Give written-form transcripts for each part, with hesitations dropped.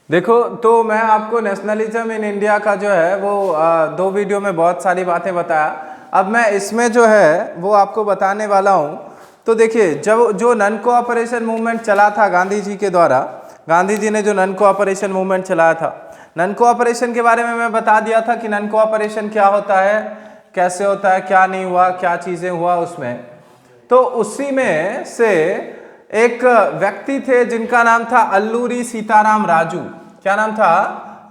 देखो, तो मैं आपको नेशनलिज्म इन इंडिया का जो है वो दो वीडियो में बहुत सारी बातें बताया। अब मैं इसमें जो है वो आपको बताने वाला हूँ। तो देखिए, जब जो नन कोऑपरेशन मूवमेंट चला था गांधी जी के द्वारा, गांधी जी ने जो नन कोऑपरेशन मूवमेंट चलाया था, नन कोऑपरेशन के बारे में मैं बता दिया था कि नन कोऑपरेशन क्या होता है, कैसे होता है, क्या नहीं हुआ, क्या चीज़ें हुआ उसमें। तो उसी में से एक व्यक्ति थे जिनका नाम था अल्लूरी सीताराम राजू। क्या नाम था?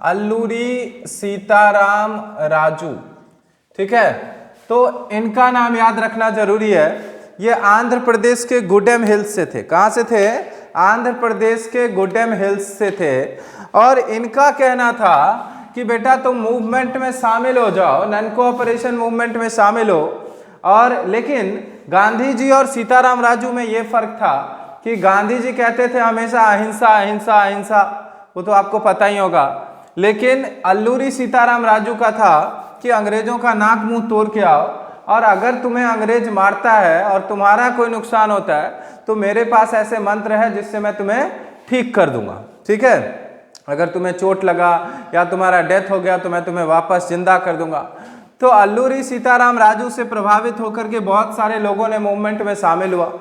अल्लूरी सीताराम राजू। ठीक है, तो इनका नाम याद रखना जरूरी है। ये आंध्र प्रदेश के गुडेम हिल्स से थे। कहां से थे? आंध्र प्रदेश के गुडेम हिल्स से थे। और इनका कहना था कि बेटा तुम मूवमेंट में शामिल हो जाओ, नन कोऑपरेशन मूवमेंट में शामिल हो। और लेकिन गांधी जी और सीताराम राजू में यह फर्क था कि गांधी जी कहते थे हमेशा अहिंसा अहिंसा अहिंसा, वो तो आपको पता ही होगा। लेकिन अल्लूरी सीताराम राजू का था कि अंग्रेजों का नाक मुंह तोड़ के आओ, और अगर तुम्हें अंग्रेज मारता है और तुम्हारा कोई नुकसान होता है तो मेरे पास ऐसे मंत्र है जिससे मैं तुम्हें ठीक कर दूंगा। ठीक है, अगर तुम्हें चोट लगा या तुम्हारा डेथ हो गया तो मैं तुम्हें वापस जिंदा कर दूंगा। तो अल्लूरी सीताराम राजू से प्रभावित होकर के बहुत सारे लोगों ने मूवमेंट में शामिल हुआ,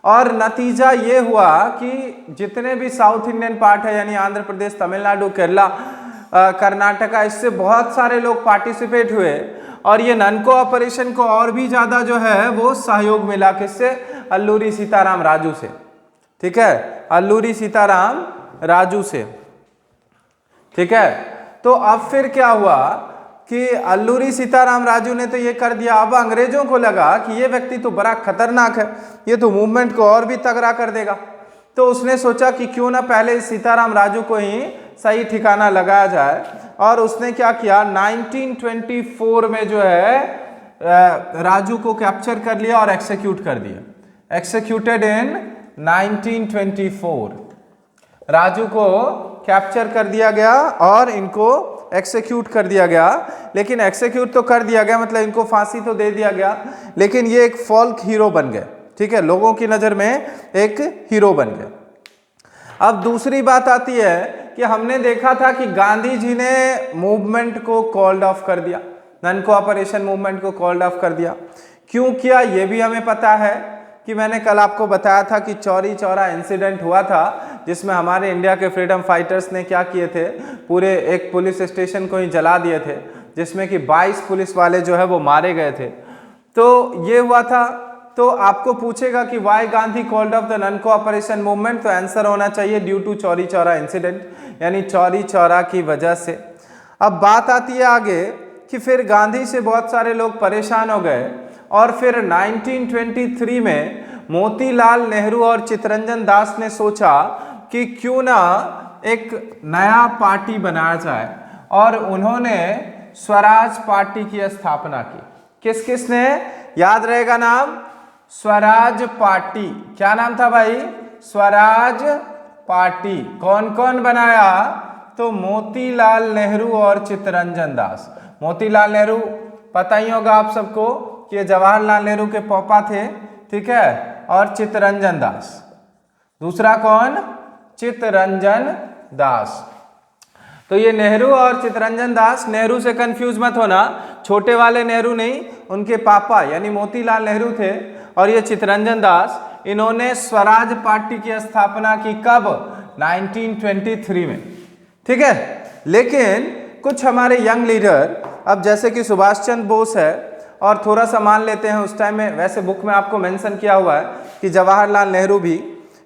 और नतीजा ये हुआ कि जितने भी साउथ इंडियन पार्ट है, यानी आंध्र प्रदेश, तमिलनाडु, केरला, कर्नाटका, इससे बहुत सारे लोग पार्टिसिपेट हुए। और ये नन कोऑपरेशन को और भी ज्यादा जो है वो सहयोग मिला। किससे? अल्लूरी सीताराम राजू से। ठीक है, अल्लूरी सीताराम राजू से। ठीक है, तो अब फिर क्या हुआ कि अल्लूरी सीताराम राजू ने तो ये कर दिया। अब अंग्रेजों को लगा कि ये व्यक्ति तो बड़ा खतरनाक है, ये तो मूवमेंट को और भी तगड़ा कर देगा। तो उसने सोचा कि क्यों ना पहले सीताराम राजू को ही सही ठिकाना लगाया जाए। और उसने क्या किया, 1924 में जो है राजू को कैप्चर कर लिया और एक्सिक्यूट कर दिया। एक्सिक्यूटेड इन 1924। राजू को कैप्चर कर दिया गया और इनको एक्सिक्यूट कर दिया गया। लेकिन एक्सिक्यूट तो कर दिया गया, मतलब इनको फांसी तो दे दिया गया, लेकिन ये एक फोल्क हीरो बन गए। ठीक है, लोगों की नजर में एक हीरो बन गए। अब दूसरी बात आती है कि हमने देखा था कि गांधी जी ने मूवमेंट को कॉल्ड ऑफ कर दिया, नन कोऑपरेशन मूवमेंट को कॉल्ड ऑफ कर दिया। क्यों किया ये भी हमें पता है कि मैंने कल आपको बताया था कि चौरी चौरा इंसिडेंट हुआ था, जिसमें हमारे इंडिया के फ्रीडम फाइटर्स ने क्या किए थे, पूरे एक पुलिस स्टेशन को ही जला दिए थे, जिसमें कि 22 पुलिस वाले जो है वो मारे गए थे। तो ये हुआ था। तो आपको पूछेगा कि why Gandhi called off the non cooperation movement, तो आंसर होना चाहिए due to Chauri Chaura incident, यानी चौरी चौरा की वजह से। अब बात आती है आगे कि फिर गांधी से बहुत सारे लोग परेशान हो गए, और फिर 1923 में मोतीलाल नेहरू और चित्तरंजन दास ने सोचा कि क्यों ना एक नया पार्टी बनाया जाए, और उन्होंने स्वराज पार्टी की स्थापना की। किस किस ने? याद रहेगा नाम, स्वराज पार्टी। क्या नाम था भाई? स्वराज पार्टी। कौन कौन बनाया? तो मोतीलाल नेहरू और चित्तरंजन दास। मोतीलाल नेहरू पता ही होगा आप सबको कि जवाहरलाल नेहरू के पापा थे। ठीक है, और चित्तरंजन दास, दूसरा कौन? चित्तरंजन दास। तो ये नेहरू और चित्तरंजन दास, नेहरू से कंफ्यूज मत होना, छोटे वाले नेहरू नहीं, उनके पापा यानी मोतीलाल नेहरू थे, और ये चित्तरंजन दास, इन्होंने स्वराज पार्टी की स्थापना की। कब? 1923 में। ठीक है, लेकिन कुछ हमारे यंग लीडर, अब जैसे कि सुभाष चंद्र बोस है, और थोड़ा सा मान लेते हैं उस टाइम में, वैसे बुक में आपको मेंशन किया हुआ है कि जवाहरलाल नेहरू भी,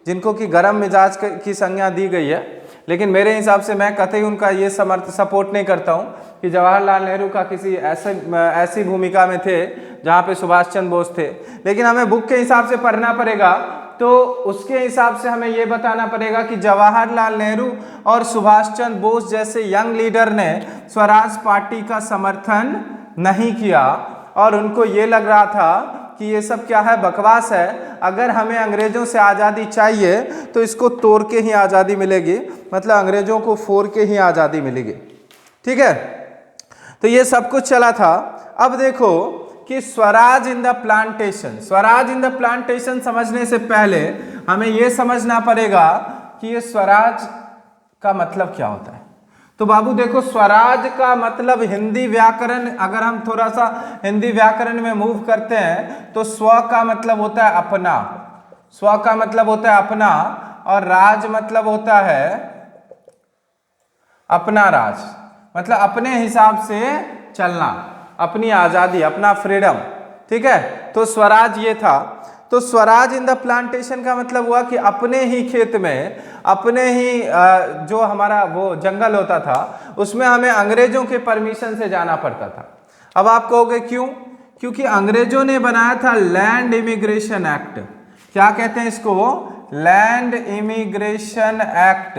जिनको कि गर्म मिजाज की संज्ञा दी गई है, लेकिन मेरे हिसाब से मैं कतई उनका ये सपोर्ट नहीं करता हूं कि जवाहरलाल नेहरू का किसी ऐसी भूमिका में थे जहां पे सुभाष चंद्र बोस थे। लेकिन हमें बुक के हिसाब से पढ़ना पड़ेगा, तो उसके हिसाब से हमें ये बताना पड़ेगा कि जवाहरलाल नेहरू और सुभाष चंद्र बोस जैसे यंग लीडर ने स्वराज पार्टी का समर्थन नहीं किया, और उनको ये लग रहा था कि ये सब क्या है, बकवास है। अगर हमें अंग्रेजों से आज़ादी चाहिए तो इसको तोड़ के ही आज़ादी मिलेगी, मतलब अंग्रेजों को फोड़ के ही आज़ादी मिलेगी। ठीक है, तो ये सब कुछ चला था। अब देखो कि Swaraj in the plantation, Swaraj in the plantation समझने से पहले हमें यह समझना पड़ेगा कि ये स्वराज का मतलब क्या होता है? तो बाबू देखो, स्वराज का मतलब हिंदी व्याकरण, अगर हम थोड़ा सा हिंदी व्याकरण में मूव करते हैं तो स्व का मतलब होता है अपना, स्व का मतलब होता है अपना, और राज मतलब होता है अपना राज, मतलब अपने हिसाब से चलना, अपनी आजादी, अपना फ्रीडम। ठीक है, तो स्वराज ये था। तो स्वराज इन द प्लांटेशन का मतलब हुआ कि अपने ही खेत में, अपने ही जो हमारा वो जंगल होता था उसमें हमें अंग्रेजों के परमिशन से जाना पड़ता था। अब आप कहोगे क्यों? क्योंकि अंग्रेजों ने बनाया था लैंड इमिग्रेशन एक्ट। क्या कहते हैं इसको? Land immigration act.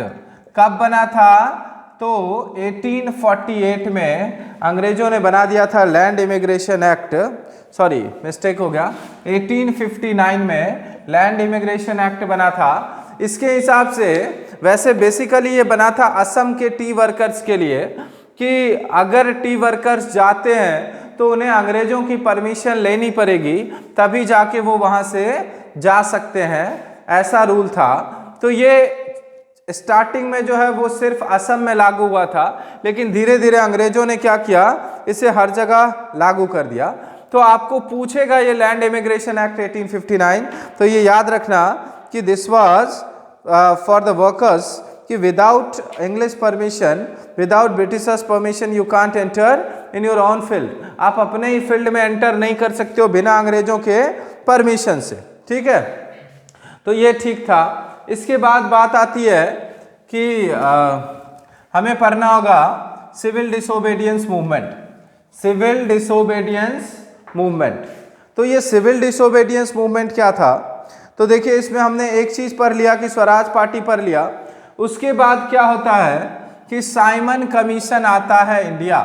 कब बना था? तो 1848 में अंग्रेजों ने बना दिया था land immigration act, sorry mistake हो गया, 1859 में लैंड इमिग्रेशन एक्ट बना था। इसके हिसाब से वैसे बेसिकली ये बना था असम के टी वर्कर्स के लिए, कि अगर टी वर्कर्स जाते हैं तो उन्हें अंग्रेजों की परमिशन लेनी पड़ेगी, तभी जाके वो वहां से जा सकते हैं, ऐसा रूल था। तो ये स्टार्टिंग में जो है वो सिर्फ असम में लागू हुआ था, लेकिन धीरे धीरे अंग्रेजों ने क्या किया, इसे हर जगह लागू कर दिया। तो आपको पूछेगा ये लैंड इमिग्रेशन एक्ट 1859, तो ये याद रखना कि this was for the workers, कि without English permission, without Britishers permission you can't enter in your own field. आप अपने ही फील्ड में एंटर नहीं कर सकते हो बिना अंग्रेजों के परमिशन से। ठीक है, तो ये ठीक था। इसके बाद बात आती है कि हमें पढ़ना होगा civil disobedience movement, civil disobedience movement. तो ये सिविल डिसोबीडियंस मूवमेंट क्या था? तो देखिए, इसमें हमने एक चीज पढ़ लिया कि स्वराज पार्टी पढ़ लिया। उसके बाद क्या होता है कि साइमन कमीशन आता है इंडिया।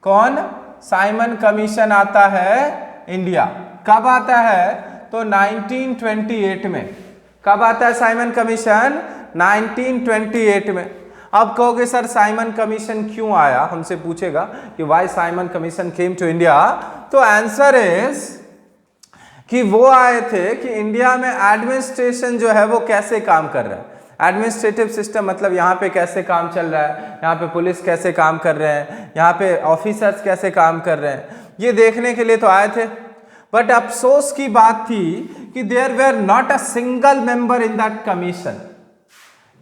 कौन? साइमन कमीशन आता है इंडिया। कब आता है? तो 1928 में। कब आता है साइमन कमीशन? 1928 में। अब कहोगे सर साइमन कमीशन क्यों आया, हमसे पूछेगा कि why Simon commission came to India. तो आंसर इज कि वो आए थे कि इंडिया में एडमिनिस्ट्रेशन जो है वो कैसे काम कर रहा है, एडमिनिस्ट्रेटिव सिस्टम, मतलब यहाँ पे कैसे काम चल रहा है, यहाँ पे पुलिस कैसे काम कर रहे हैं, यहाँ पे ऑफिसर्स कैसे काम कर रहे हैं, ये देखने के लिए तो आए थे। बट अफसोस की बात थी कि there were not a single member in that commission,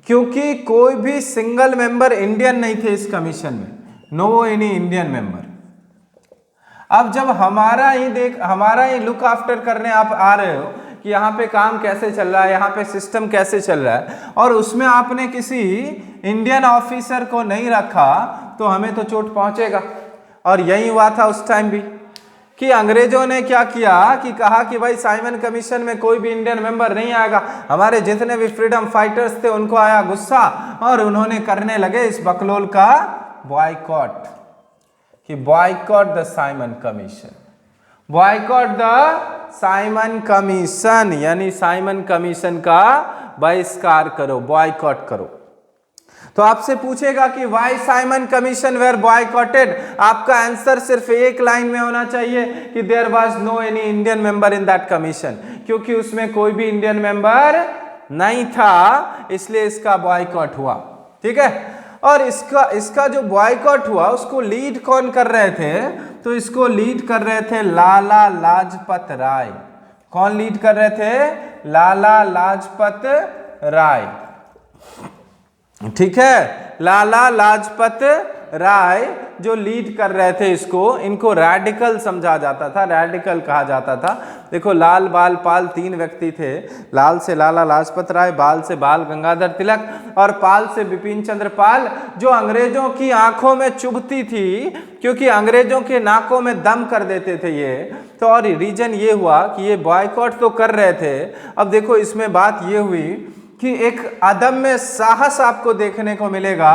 क्योंकि कोई भी सिंगल मेंबर इंडियन नहीं थे इस कमीशन में, नो एनी इंडियन मेंबर। अब जब हमारा ही लुक आफ्टर करने आप आ रहे हो कि यहाँ पे काम कैसे चल रहा है, यहाँ पे सिस्टम कैसे चल रहा है, और उसमें आपने किसी इंडियन ऑफिसर को नहीं रखा, तो हमें तो चोट पहुंचेगा। और यही हुआ था उस टाइम भी, कि अंग्रेजों ने क्या किया कि कहा कि भाई साइमन कमीशन में कोई भी इंडियन मेंबर नहीं आएगा। हमारे जितने भी फ्रीडम फाइटर्स थे उनको आया गुस्सा, और उन्होंने करने लगे इस बकलोल का बॉयकॉट, कि boycott the Simon commission, boycott the Simon commission, यानी साइमन कमीशन का बहिष्कार करो, बॉयकॉट करो। तो आपसे पूछेगा कि why Simon commission were boycotted, आपका आंसर सिर्फ एक लाइन में होना चाहिए कि there was no any Indian member in that commission, क्योंकि उसमें कोई भी इंडियन मेंबर नहीं था, इसलिए इसका बॉयकॉट हुआ। ठीक है, और इसका जो बॉयकॉट हुआ उसको लीड कौन कर रहे थे? तो इसको लीड कर रहे थे लाला लाजपत राय। कौन लीड कर रहे थे? लाला लाजपत राय। ठीक है, लाला लाजपत राय जो लीड कर रहे थे इसको, इनको रैडिकल समझा जाता था, रैडिकल कहा जाता था। देखो, लाल बाल पाल तीन व्यक्ति थे, लाल से लाला लाजपत राय, बाल से बाल गंगाधर तिलक, और पाल से बिपिन चंद्र पाल, जो अंग्रेजों की आंखों में चुभती थी, क्योंकि अंग्रेजों के नाकों में दम कर देते थे ये। तो और रीजन ये हुआ कि ये बॉयकॉट तो कर रहे थे। अब देखो, इसमें बात ये हुई कि एक अदम्य साहस आपको देखने को मिलेगा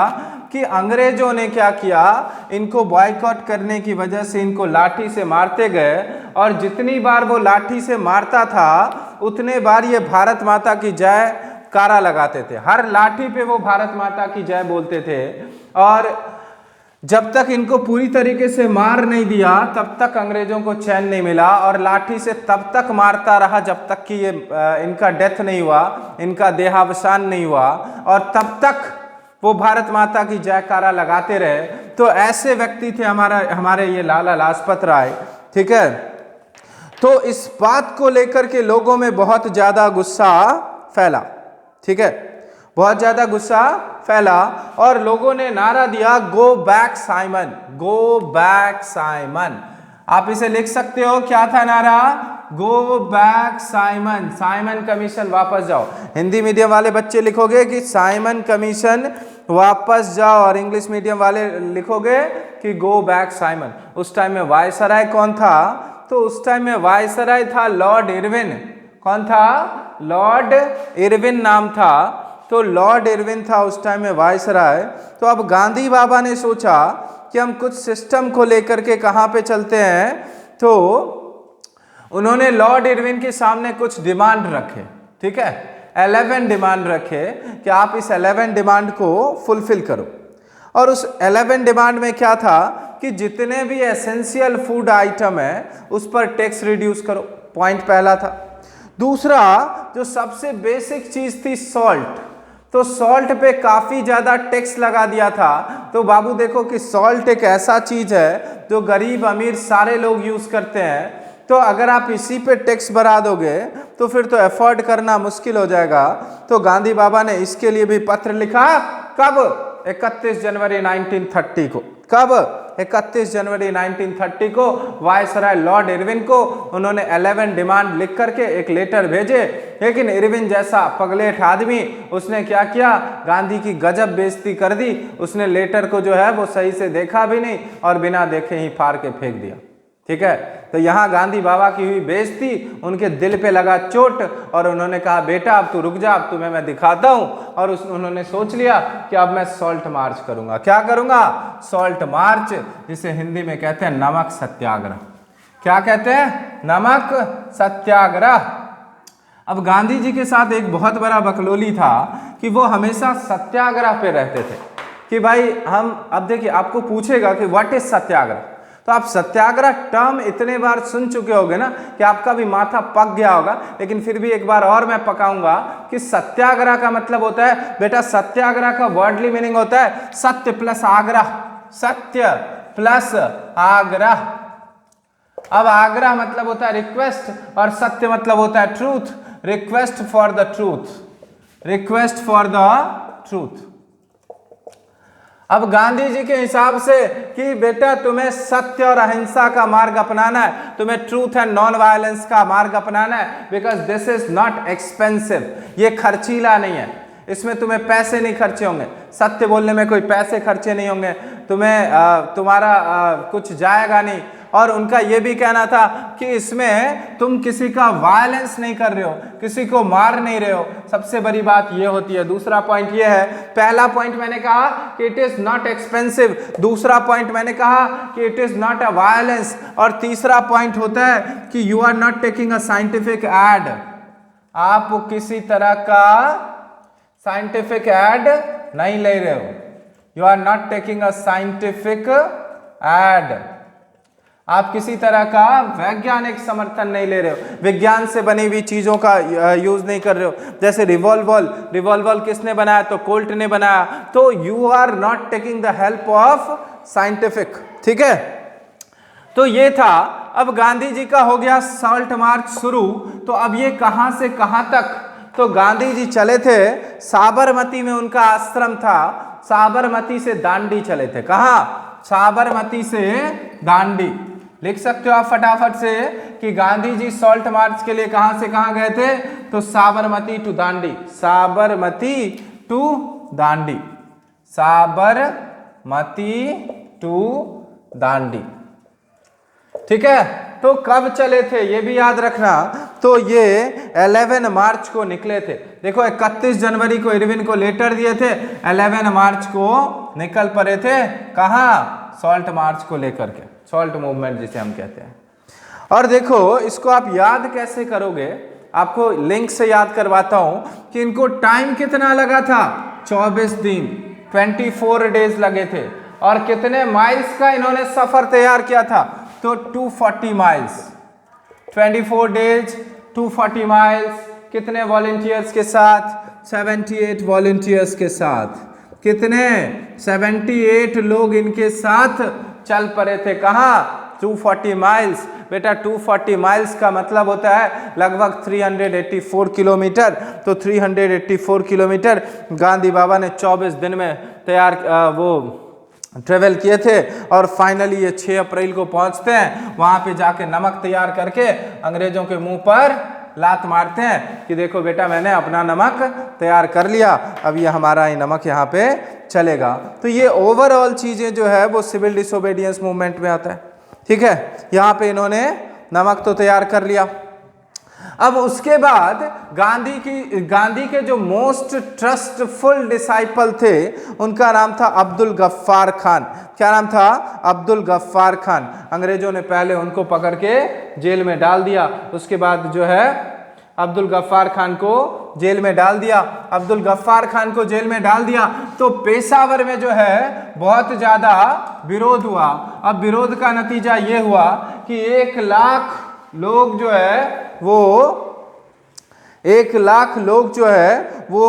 कि अंग्रेजों ने क्या किया, इनको बॉयकॉट करने की वजह से इनको लाठी से मारते गए, और जितनी बार वो लाठी से मारता था उतने बार ये भारत माता की जय कारा लगाते थे। हर लाठी पे वो भारत माता की जय बोलते थे, और जब तक इनको पूरी तरीके से मार नहीं दिया तब तक अंग्रेजों को चैन नहीं मिला, और लाठी से तब तक मारता रहा जब तक कि ये इनका डेथ नहीं हुआ, इनका देहावसान नहीं हुआ, और तब तक वो भारत माता की जयकारा लगाते रहे। तो ऐसे व्यक्ति थे हमारे ये लाला लाजपत राय, ठीक है। तो इस बात को लेकर के लोगों में बहुत ज्यादा गुस्सा फैला, ठीक है, बहुत ज्यादा गुस्सा फैला और लोगों ने नारा दिया, go back Simon, go back Simon. आप इसे लिख सकते हो, क्या था नारा? Go back Simon, Simon commission वापस जाओ। हिंदी मीडियम वाले बच्चे लिखोगे कि साइमन कमीशन वापस जाओ, और इंग्लिश मीडियम वाले लिखोगे कि गो बैक साइमन। उस टाइम में वायसराय कौन था? तो उस टाइम में वायसराय था लॉर्ड इरविन। कौन था? लॉर्ड इरविन नाम था। तो लॉर्ड इरविन था उस टाइम में वायसराय। तो अब गांधी बाबा ने सोचा कि हम कुछ सिस्टम को लेकर के कहाँ पे चलते हैं। तो उन्होंने लॉर्ड इरविन के सामने कुछ डिमांड रखे, ठीक है, 11 डिमांड रखे कि आप इस 11 डिमांड को फुलफिल करो। और उस 11 डिमांड में क्या था कि जितने भी एसेंशियल फूड आइटम है उस पर टैक्स रिड्यूस करो, पॉइंट पहला था। दूसरा, जो सबसे बेसिक चीज थी सॉल्ट, तो सॉल्ट पे काफी ज्यादा टैक्स लगा दिया था। तो बाबू देखो कि सॉल्ट एक ऐसा चीज है जो गरीब अमीर सारे लोग यूज करते हैं। तो अगर आप इसी पे टैक्स बढ़ा दोगे तो फिर तो अफोर्ड करना मुश्किल हो जाएगा। तो गांधी बाबा ने इसके लिए भी पत्र लिखा। कब? 31 जनवरी 1930 को। कब? 31 जनवरी 1930 को वायसराय लॉर्ड इरविन को उन्होंने 11 डिमांड लिख करके एक लेटर भेजे। लेकिन इरविन जैसा पगलेठ आदमी, उसने क्या किया? गांधी की गजब बेइज्जती कर दी। उसने लेटर को जो है वो सही से देखा भी नहीं और बिना देखे ही फाड़ के फेंक दिया, ठीक है। तो यहाँ गांधी बाबा की हुई बेइज्जती, उनके दिल पे लगा चोट और उन्होंने कहा, बेटा अब तू रुक जा, अब तुम्हें मैं दिखाता हूँ। और उन्होंने सोच लिया कि अब मैं सॉल्ट मार्च करूंगा। क्या करूंगा? सॉल्ट मार्च, जिसे हिंदी में कहते हैं नमक सत्याग्रह। क्या कहते हैं? नमक सत्याग्रह। अब गांधी जी के साथ एक बहुत बड़ा बकलोली था कि वो हमेशा सत्याग्रह पे रहते थे कि भाई हम, अब देखिए आपको पूछेगा कि व्हाट इज सत्याग्रह, तो आप सत्याग्रह टर्म इतने बार सुन चुके होगे ना कि आपका भी माथा पक गया होगा। लेकिन फिर भी एक बार और मैं पकाऊंगा कि सत्याग्रह का मतलब होता है, बेटा सत्याग्रह का वर्डली मीनिंग होता है सत्य प्लस आग्रह, सत्य प्लस आग्रह। अब आग्रह मतलब होता है रिक्वेस्ट और सत्य मतलब होता है truth. Request for the truth, request for the truth. अब गांधी जी के हिसाब से कि बेटा तुम्हें सत्य और अहिंसा का मार्ग अपनाना है, तुम्हें ट्रूथ एंड नॉन वायलेंस का मार्ग अपनाना है, because this is not expensive, ये खर्चीला नहीं है, इसमें तुम्हें पैसे नहीं खर्चे होंगे, सत्य बोलने में कोई पैसे खर्चे नहीं होंगे, तुम्हें तुम्हारा कुछ जाएगा नहीं। और उनका ये भी कहना था कि इसमें तुम किसी का वायलेंस नहीं कर रहे हो, किसी को मार नहीं रहे हो, सबसे बड़ी बात ये होती है। दूसरा पॉइंट ये है, पहला पॉइंट मैंने कहा कि इट इज नॉट एक्सपेंसिव, दूसरा पॉइंट मैंने कहा कि it is not a violence, और तीसरा पॉइंट होता है कि you are not taking a scientific aid, आप किसी तरह का साइंटिफिक एड नहीं ले रहे हो, you are not taking a scientific aid, आप किसी तरह का वैज्ञानिक समर्थन नहीं ले रहे हो, विज्ञान से बनी हुई चीजों का यूज नहीं कर रहे हो। जैसे रिवॉल्वर किसने बनाया? तो कोल्ट ने बनाया। तो you are not taking the help of scientific, ठीक है। तो ये था। अब गांधी जी का हो गया सॉल्ट मार्च शुरू। तो अब ये कहां से कहां तक? तो गांधी जी चले थे साबरमती में, उनका आश्रम था, साबरमती से दांडी चले थे। कहां? साबरमती से दांडी। लिख सकते हो आप फटाफट से कि गांधी जी सॉल्ट मार्च के लिए कहां से कहां गए थे? तो Sabarmati to Dandi, Sabarmati to Dandi, Sabarmati to Dandi, ठीक है। तो कब चले थे ये भी याद रखना। तो ये 11 मार्च को निकले थे। देखो 31 जनवरी को इरविन को लेटर दिए थे, 11 मार्च को निकल पड़े थे। कहां? सॉल्ट मार्च को लेकर के, सॉल्ट मूवमेंट जिसे हम कहते हैं। और देखो इसको आप याद कैसे करोगे, आपको लिंक से याद करवाता हूं कि इनको टाइम कितना लगा था? 24 दिन, 24 डेज लगे थे। और कितने माइल्स का इन्होंने सफर तैयार किया था? तो 240 माइल्स, 24 डेज 240 माइल्स। कितने वॉलंटियर्स के साथ? 78 वॉलंटियर्स के साथ। कितने 78 लोग इनके साथ चल पड़े थे। कहाँ? 240 माइल्स। बेटा 240 माइल्स का मतलब होता है लगभग 384 किलोमीटर। तो 384 किलोमीटर गांधी बाबा ने 24 दिन में वो ट्रेवल किए थे और फाइनली ये 6 अप्रैल को पहुंचते हैं। वहां पे जाके नमक तैयार करके अंग्रेजों के मुंह पर लात मारते हैं कि देखो बेटा मैंने अपना नमक तैयार कर लिया, अब ये हमारा ही नमक यहाँ पे चलेगा। तो ये ओवरऑल चीजें जो है वो सिविल डिसोबीडियंस मूवमेंट में आता है। ठीक है, यहाँ पे इन्होंने नमक तो तैयार कर लिया। अब उसके बाद गांधी के जो मोस्ट ट्रस्टफुल डिसाइपल थे उनका नाम था अब्दुल गफ्फार खान। क्या नाम था? अब्दुल गफ्फार खान। अंग्रेजों ने पहले उनको पकड़ के जेल में डाल दिया, उसके बाद जो है अब्दुल गफ्फार खान को जेल में डाल दिया। अब्दुल गफ्फार खान को जेल में डाल दिया तो पेशावर में जो है बहुत ज्यादा विरोध हुआ। अब विरोध का नतीजा ये हुआ कि 1 लाख लोग जो है वो 1 लाख लोग जो है वो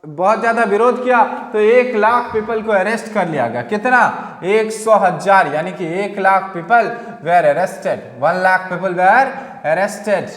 बहुत ज्यादा विरोध किया तो 1 लाख पीपल को अरेस्ट कर लिया गया। कितना? 100,000, यानी कि 1 lakh people were arrested. 1 lakh people were arrested.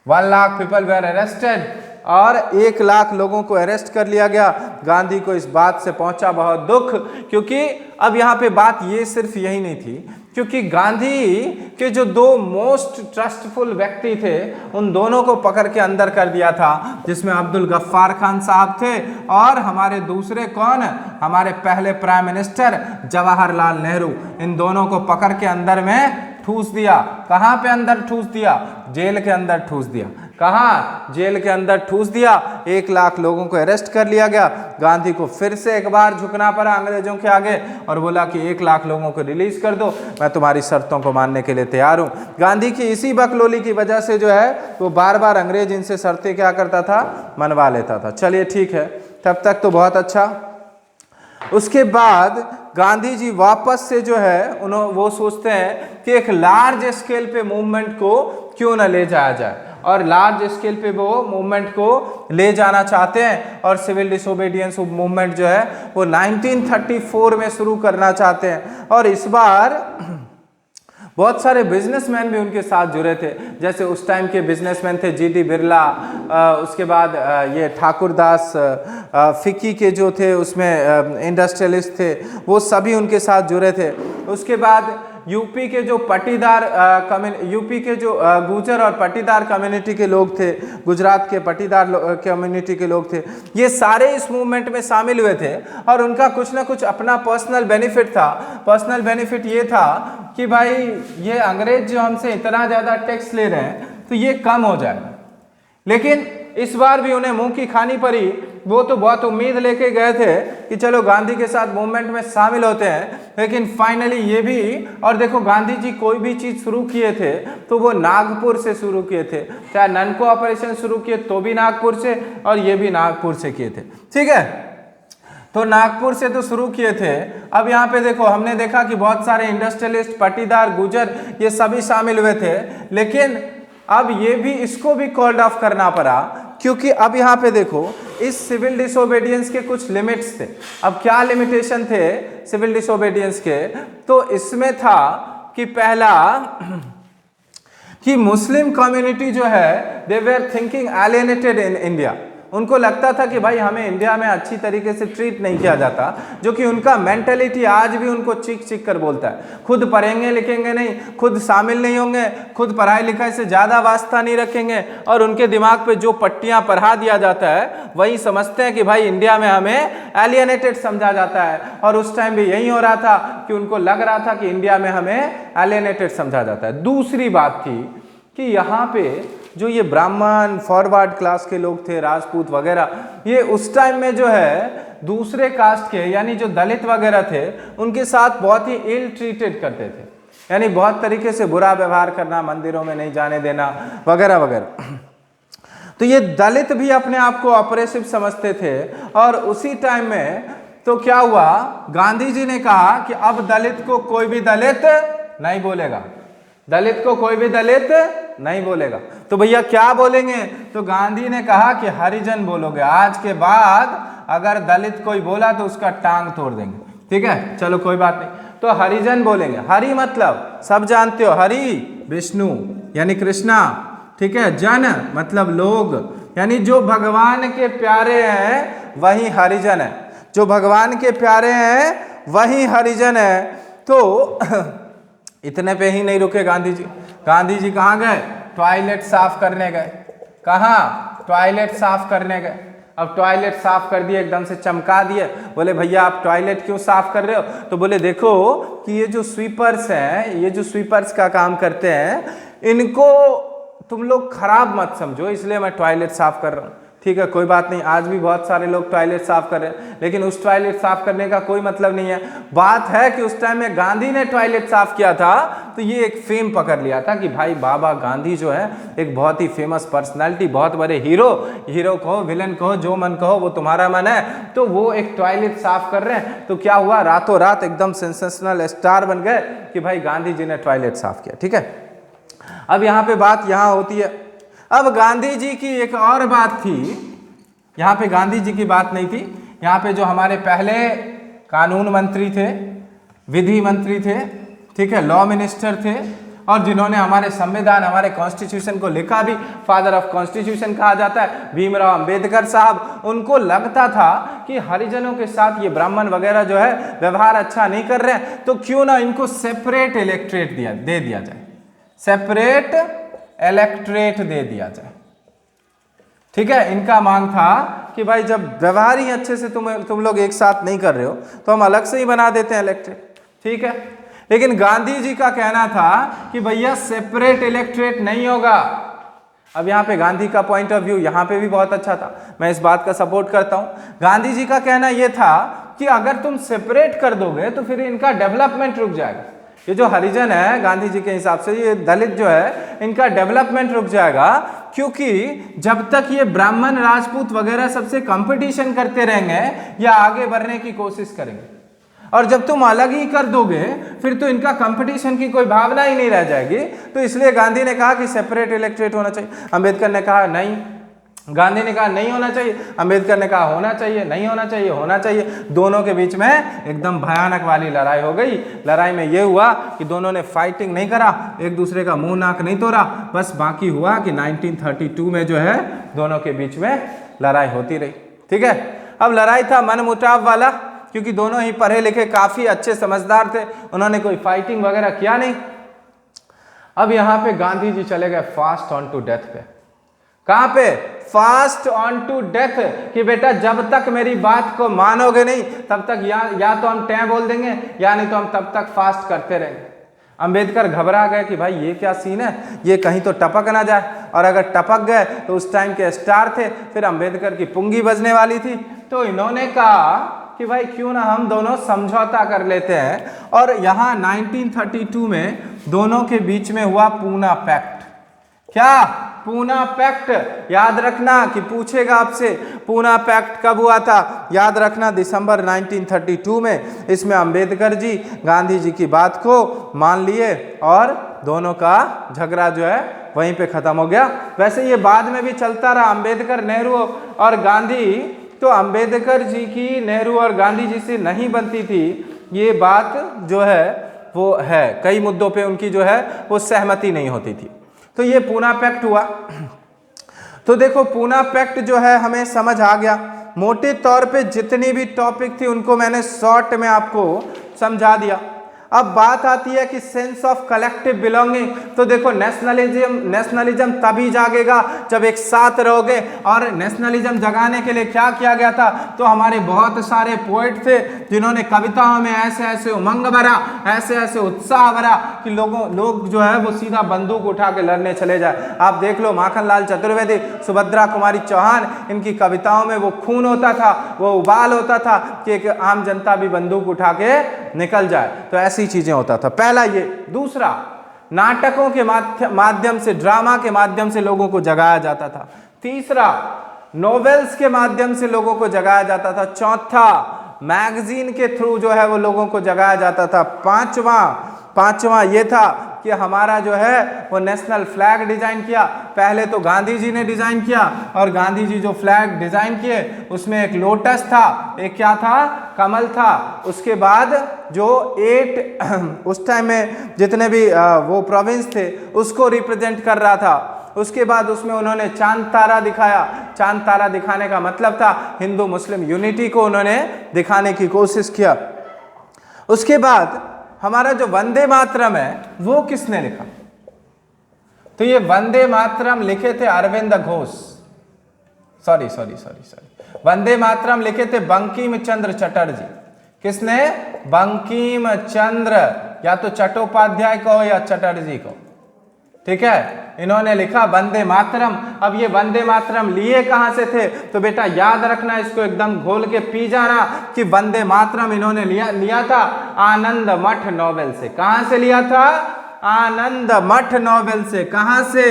1 lakh people were arrested और 1 लाख लोगों को अरेस्ट कर लिया गया। गांधी को इस बात से पहुंचा बहुत दुख, क्योंकि अब यहाँ पे बात ये सिर्फ यही नहीं थी, क्योंकि गांधी के जो 2 मोस्ट ट्रस्टफुल व्यक्ति थे उन दोनों को पकड़ के अंदर कर दिया था, जिसमें अब्दुल गफ्फार खान साहब थे और हमारे दूसरे कौन? हमारे पहले प्राइम मिनिस्टर जवाहरलाल नेहरू। इन दोनों को पकड़ के अंदर में ठूस दिया। कहाँ पे अंदर ठूस दिया? जेल के अंदर ठूस दिया। कहाँ? जेल के अंदर ठूस दिया। 1 लाख लोगों को अरेस्ट कर लिया गया। गांधी को फिर से एक बार झुकना पड़ा अंग्रेजों के आगे और बोला कि 1 लाख लोगों को रिलीज कर दो, मैं तुम्हारी शर्तों को मानने के लिए तैयार हूं। गांधी की इसी बकलोली की वजह से जो है वो बार बार अंग्रेज इनसे शर्तें क्या करता था? मनवा लेता था। चलिए ठीक है, तब तक तो बहुत अच्छा। उसके बाद गांधी जी वापस से जो है वो सोचते हैं कि एक लार्ज स्केल पे मूवमेंट को क्यों ना ले जाया जाए, और लार्ज स्केल पे वो मूवमेंट को ले जाना चाहते हैं और सिविल डिसोबीडियंस मूवमेंट जो है वो 1934 में शुरू करना चाहते हैं। और इस बार बहुत सारे बिजनेसमैन भी उनके साथ जुड़े थे, जैसे उस टाइम के बिजनेसमैन थे जीडी बिरला, उसके बाद ये ठाकुरदास फिक्की के जो थे उसमें इंडस्ट्रियलिस्ट थे, वो सभी उनके साथ जुड़े थे। उसके बाद यूपी के जो यूपी के जो गुजर और पटीदार कम्युनिटी के लोग थे, गुजरात के पटीदार कम्युनिटी के लोग थे, ये सारे इस मूवमेंट में शामिल हुए थे और उनका कुछ ना कुछ अपना पर्सनल बेनिफिट था। पर्सनल बेनिफिट ये था कि भाई ये अंग्रेज जो हमसे इतना ज़्यादा टैक्स ले रहे हैं तो ये कम हो जाए। लेकिन इस बार भी उन्हें मुंह की खानी पड़ी। वो तो बहुत उम्मीद लेके गए थे कि चलो गांधी के साथ मूवमेंट में शामिल होते हैं, लेकिन फाइनली ये भी, और देखो गांधी जी कोई भी चीज़ शुरू किए थे तो वो नागपुर से शुरू किए थे। चाहे ननको ऑपरेशन शुरू किए तो भी नागपुर से, और ये भी नागपुर से किए थे। ठीक है, तो नागपुर से तो शुरू किए थे। अब यहाँ पे देखो हमने देखा कि बहुत सारे इंडस्ट्रियलिस्ट, पटीदार, गुजर ये सभी शामिल हुए थे, लेकिन अब ये भी इसको भी कॉल्ड ऑफ करना पड़ा, क्योंकि अब यहाँ पे देखो इस सिविल डिसोबीडियंस के कुछ लिमिट्स थे। अब क्या लिमिटेशन थे सिविल डिसोबीडियंस के? तो इसमें था कि पहला कि मुस्लिम कम्युनिटी जो है they were thinking alienated in India. उनको लगता था कि भाई हमें इंडिया में अच्छी तरीके से ट्रीट नहीं किया जाता, जो कि उनका मेंटेलिटी आज भी उनको चीख चीख कर बोलता है। खुद पढ़ेंगे लिखेंगे नहीं, खुद शामिल नहीं होंगे, खुद पढ़ाई लिखाई से ज़्यादा वास्ता नहीं रखेंगे, और उनके दिमाग पे जो पट्टियां पढ़ा दिया जाता है वही समझते हैं कि भाई इंडिया में हमें एलियनेटेड समझा जाता है। और उस टाइम भी यही हो रहा था कि उनको लग रहा था कि इंडिया में हमें एलियनेटेड समझा जाता है। दूसरी बात थी कि यहाँ पे जो ये ब्राह्मण, फॉरवर्ड क्लास के लोग थे, राजपूत वगैरह, ये उस टाइम में जो है दूसरे कास्ट के यानी जो दलित वगैरह थे उनके साथ बहुत ही इल ट्रीटेड करते थे, यानी बहुत तरीके से बुरा व्यवहार करना, मंदिरों में नहीं जाने देना वगैरह वगैरह। तो ये दलित भी अपने आप को ऑपरेसिव समझते थे। और उसी टाइम में तो क्या हुआ, गांधी जी ने कहा कि अब दलित को कोई भी दलित नहीं बोलेगा, दलित को कोई भी दलित नहीं बोलेगा। तो भैया क्या बोलेंगे? तो गांधी ने कहा कि हरिजन बोलोगे, आज के बाद अगर दलित कोई बोला तो उसका टांग तोड़ देंगे। ठीक है, चलो कोई बात नहीं, तो हरिजन बोलेंगे। हरि मतलब सब जानते हो, हरि विष्णु यानी कृष्णा, ठीक है। जन मतलब लोग, यानी जो भगवान के प्यारे हैं वही हरिजन है, जो भगवान के प्यारे हैं वही हरिजन है। तो इतने पे ही नहीं रुके गांधी जी। गांधी जी कहाँ गए? टॉयलेट साफ करने गए। कहाँ? टॉयलेट साफ करने गए। अब टॉयलेट साफ कर दिए, एकदम से चमका दिए। बोले भैया आप टॉयलेट क्यों साफ कर रहे हो? तो बोले देखो कि ये जो स्वीपर्स हैं, ये जो स्वीपर्स का काम करते हैं, इनको तुम लोग खराब मत समझो, इसलिए मैं टॉयलेट साफ कर रहा हूँ। ठीक है, कोई बात नहीं, आज भी बहुत सारे लोग टॉयलेट साफ कर रहे हैं, लेकिन उस टॉयलेट साफ करने का कोई मतलब नहीं है। बात है कि उस टाइम में गांधी ने टॉयलेट साफ किया था, तो ये एक फेम पकड़ लिया था कि भाई बाबा गांधी जो है एक बहुत ही फेमस पर्सनालिटी, बहुत बड़े हीरो, हीरो कहो विलन कहो जो मन कहो वो तुम्हारा मन है, तो वो एक टॉयलेट साफ कर रहे हैं। तो क्या हुआ, रातों रात एकदम सेंसेशनल स्टार बन गए कि भाई गांधी जी ने टॉयलेट साफ किया। ठीक है, अब यहाँ पे बात यहाँ होती है, अब गांधी जी की एक और बात थी, यहाँ पे गांधी जी की बात नहीं थी, यहाँ पे जो हमारे पहले कानून मंत्री थे, विधि मंत्री थे, ठीक है, लॉ मिनिस्टर थे, और जिन्होंने हमारे संविधान, हमारे कॉन्स्टिट्यूशन को लिखा भी, फादर ऑफ कॉन्स्टिट्यूशन कहा जाता है, भीमराव अंबेडकर साहब, उनको लगता था कि हरिजनों के साथ ये ब्राह्मण वगैरह जो है व्यवहार अच्छा नहीं कर रहे हैं, तो क्यों ना इनको सेपरेट इलेक्ट्रेट दे दिया जाए, सेपरेट इलेक्ट्रेट दे दिया जाए। ठीक है, इनका मांग था कि भाई जब व्यवहार ही अच्छे से तुम लोग एक साथ नहीं कर रहे हो तो हम अलग से ही बना देते हैं इलेक्ट्रेट। ठीक है, लेकिन गांधी जी का कहना था कि भैया सेपरेट इलेक्ट्रेट नहीं होगा। अब यहाँ पे गांधी का पॉइंट ऑफ व्यू यहाँ पे भी बहुत अच्छा था, मैं इस बात का सपोर्ट करता हूँ। गांधी जी का कहना यह था कि अगर तुम सेपरेट कर दोगे तो फिर इनका डेवलपमेंट रुक जाएगा। ये जो हरिजन है गांधी जी के हिसाब से, ये दलित जो है, इनका डेवलपमेंट रुक जाएगा, क्योंकि जब तक ये ब्राह्मण राजपूत वगैरह सबसे कंपटीशन करते रहेंगे या आगे बढ़ने की कोशिश करेंगे, और जब तुम अलग ही कर दोगे फिर तो इनका कंपटीशन की कोई भावना ही नहीं रह जाएगी। तो इसलिए गांधी ने कहा कि सेपरेट इलेक्ट्रेट होना चाहिए। अंबेडकर ने कहा नहीं, गांधी ने कहा नहीं होना चाहिए, अंबेडकर ने कहा होना चाहिए, नहीं होना चाहिए, होना चाहिए। दोनों के बीच में एकदम भयानक वाली लड़ाई हो गई। लड़ाई में यह हुआ कि दोनों ने फाइटिंग नहीं करा, एक दूसरे का मुंह नाक नहीं तोड़ा, बस बाकी हुआ कि 1932 में जो है दोनों के बीच में लड़ाई होती रही। ठीक है, अब लड़ाई था मनमुटाव वाला, क्योंकि दोनों ही पढ़े लिखे काफी अच्छे समझदार थे, उन्होंने कोई फाइटिंग वगैरह किया नहीं। अब यहाँ पे गांधी जी चले गए फास्ट ऑन टू डेथ पे। कहां पे? फास्ट ऑन टू डेथ, कि बेटा जब तक मेरी बात को मानोगे नहीं तब तक या तो हम टैं बोल देंगे या नहीं तो हम तब तक फास्ट करते रहेंगे। अंबेडकर घबरा गए कि भाई ये क्या सीन है, ये कहीं तो टपक ना जाए, और अगर टपक गए तो उस टाइम के स्टार थे, फिर अंबेडकर की पुंगी बजने वाली थी। तो इन्होंने कहा कि भाई क्यों ना हम दोनों समझौता कर लेते हैं, और यहाँ 1932 में दोनों के बीच में हुआ पूना पैक्ट। क्या? पूना पैक्ट। याद रखना कि पूछेगा आपसे पूना पैक्ट कब हुआ था, याद रखना दिसंबर 1932 में। इसमें अंबेडकर जी गांधी जी की बात को मान लिए और दोनों का झगड़ा जो है वहीं पे खत्म हो गया। वैसे ये बाद में भी चलता रहा, अंबेडकर, नेहरू और गांधी, तो अंबेडकर जी की नेहरू और गांधी जी से नहीं बनती थी, ये बात जो है वो है, कई मुद्दों पे उनकी जो है वो सहमति नहीं होती थी। तो ये पूना पैक्ट हुआ। तो देखो पूना पैक्ट जो है हमें समझ आ गया, मोटे तौर पे जितनी भी टॉपिक थी उनको मैंने शॉर्ट में आपको समझा दिया। अब बात आती है कि सेंस ऑफ कलेक्टिव बिलोंगिंग। तो देखो नेशनलिज्म तभी जागेगा जब एक साथ रहोगे, और नेशनलिज्म जगाने के लिए क्या किया गया था, तो हमारे बहुत सारे पोएट थे जिन्होंने कविताओं में ऐसे ऐसे उमंग भरा, ऐसे ऐसे उत्साह भरा कि लोग जो है वो सीधा बंदूक उठा के लड़ने चले जाए। आप देख लो माखनलाल चतुर्वेदी, सुभद्रा कुमारी चौहान, इनकी कविताओं में वो खून होता था, वो उबाल होता था कि एक आम जनता भी बंदूक उठा के निकल जाए। तो ऐसी चीजें होता था। पहला ये। दूसरा, नाटकों के माध्यम से, ड्रामा के माध्यम से लोगों को जगाया जाता था। तीसरा, नॉवेल्स के माध्यम से लोगों को जगाया जाता था। चौथा, मैगजीन के थ्रू जो है वो लोगों को जगाया जाता था। पांचवा ये था कि हमारा जो है वो नेशनल फ्लैग डिजाइन किया। पहले तो गांधी जी ने डिजाइन किया और गांधी जी जो फ्लैग डिजाइन किए उसमें एक लोटस था, एक क्या था, कमल था। उसके बाद जो 8 उस टाइम में जितने भी वो प्रोविंस थे उसको रिप्रेजेंट कर रहा था। उसके बाद उसमें उन्होंने चांद तारा दिखाया। चांद तारा दिखाने का मतलब था हिंदू मुस्लिम यूनिटी को उन्होंने दिखाने की कोशिश किया। उसके बाद हमारा जो वंदे मातरम है वो किसने लिखा? तो ये वंदे मातरम लिखे थे अरविंद घोष, सॉरी वंदे मातरम लिखे थे बंकिम चंद्र चटर्जी। किसने? बंकिम चंद्र, या तो चट्टोपाध्याय को या चटर्जी को, ठीक है, इन्होंने लिखा वंदे मातरम। अब ये वंदे मातरम लिए कहां से थे? तो बेटा याद रखना, इसको एकदम घोल के पी जाना कि वंदे मातरम इन्होंने लिया था आनंद मठ नॉवेल से। कहां से लिया था? आनंद मठ नॉवेल से। कहां से?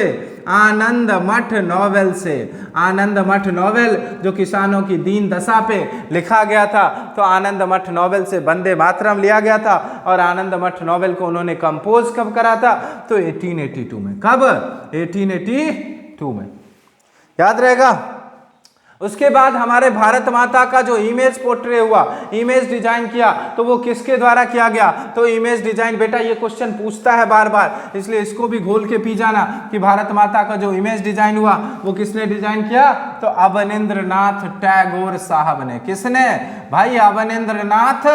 आनंद मठ नॉवेल से। आनंद मठ नॉवेल जो किसानों की दीन दशा पे लिखा गया था, तो आनंद मठ नॉवेल से वंदे मातरम लिया गया था। और आनंद मठ नॉवेल को उन्होंने कंपोज कब करा था? तो 1882 में। कब? 1882 में, याद रहेगा। उसके बाद हमारे भारत माता का जो इमेज पोर्ट्रे हुआ, इमेज डिजाइन किया, तो वो किसके द्वारा किया गया? तो इमेज डिजाइन, बेटा ये क्वेश्चन पूछता है बार बार, इसलिए इसको भी घोल के पी जाना कि भारत माता का जो इमेज डिजाइन हुआ वो किसने डिजाइन किया? तो अवनींद्रनाथ टैगोर साहब ने। किसने भाई? अवनींद्रनाथ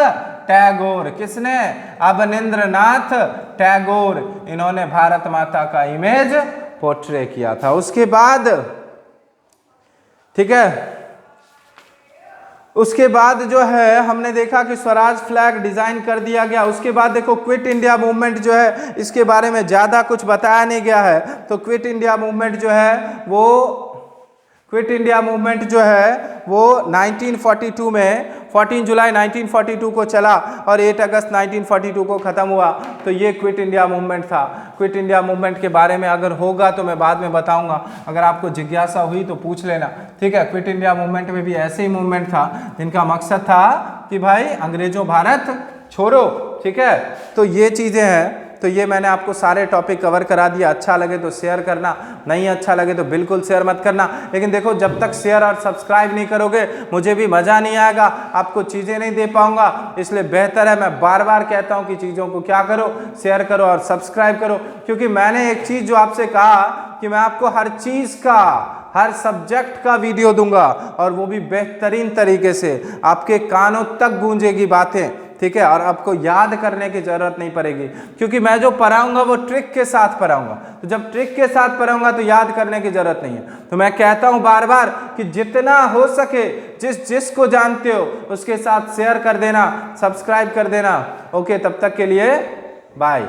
टैगोर। किसने? अवनींद्रनाथ टैगोर। इन्होंने भारत माता का इमेज पोर्ट्रे किया था। उसके बाद, ठीक है, उसके बाद जो है हमने देखा कि स्वराज फ्लैग डिजाइन कर दिया गया। उसके बाद देखो क्विट इंडिया मूवमेंट जो है, इसके बारे में ज्यादा कुछ बताया नहीं गया है। तो क्विट इंडिया मूवमेंट जो है वो 1942 में 14 जुलाई 1942 को चला और 8 अगस्त 1942 को ख़त्म हुआ। तो ये क्विट इंडिया मूवमेंट था। क्विट इंडिया मूवमेंट के बारे में अगर होगा तो मैं बाद में बताऊंगा, अगर आपको जिज्ञासा हुई तो पूछ लेना, ठीक है। क्विट इंडिया मूवमेंट में भी ऐसे ही मूवमेंट था जिनका मकसद था कि भाई अंग्रेजों भारत छोड़ो, ठीक है। तो ये चीज़ें हैं। तो ये मैंने आपको सारे टॉपिक कवर करा दिया। अच्छा लगे तो शेयर करना, नहीं अच्छा लगे तो बिल्कुल शेयर मत करना। लेकिन देखो, जब तक शेयर और सब्सक्राइब नहीं करोगे मुझे भी मज़ा नहीं आएगा, आपको चीज़ें नहीं दे पाऊंगा। इसलिए बेहतर है, मैं बार बार कहता हूं कि चीज़ों को क्या करो, शेयर करो और सब्सक्राइब करो। क्योंकि मैंने एक चीज़ जो आपसे कहा कि मैं आपको हर चीज़ का, हर सब्जेक्ट का वीडियो दूंगा और वो भी बेहतरीन तरीके से आपके कानों तक गूंजेगी बातें, ठीक है। और आपको याद करने की जरूरत नहीं पड़ेगी, क्योंकि मैं जो पढ़ाऊंगा वो ट्रिक के साथ पढ़ाऊंगा। तो जब ट्रिक के साथ पढ़ाऊंगा तो याद करने की जरूरत नहीं है। तो मैं कहता हूं बार बार कि जितना हो सके जिसको जानते हो उसके साथ शेयर कर देना, सब्सक्राइब कर देना। ओके, तब तक के लिए बाय।